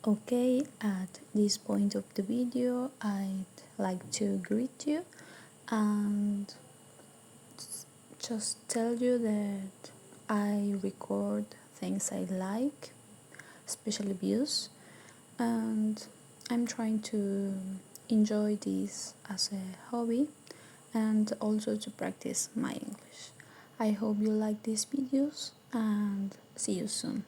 Okay, at this point of the video, I'd like to greet you and just tell you that I record things I like, especially views, and I'm trying to enjoy this as a hobby and also to practice my English. I hope you like these videos and see you soon.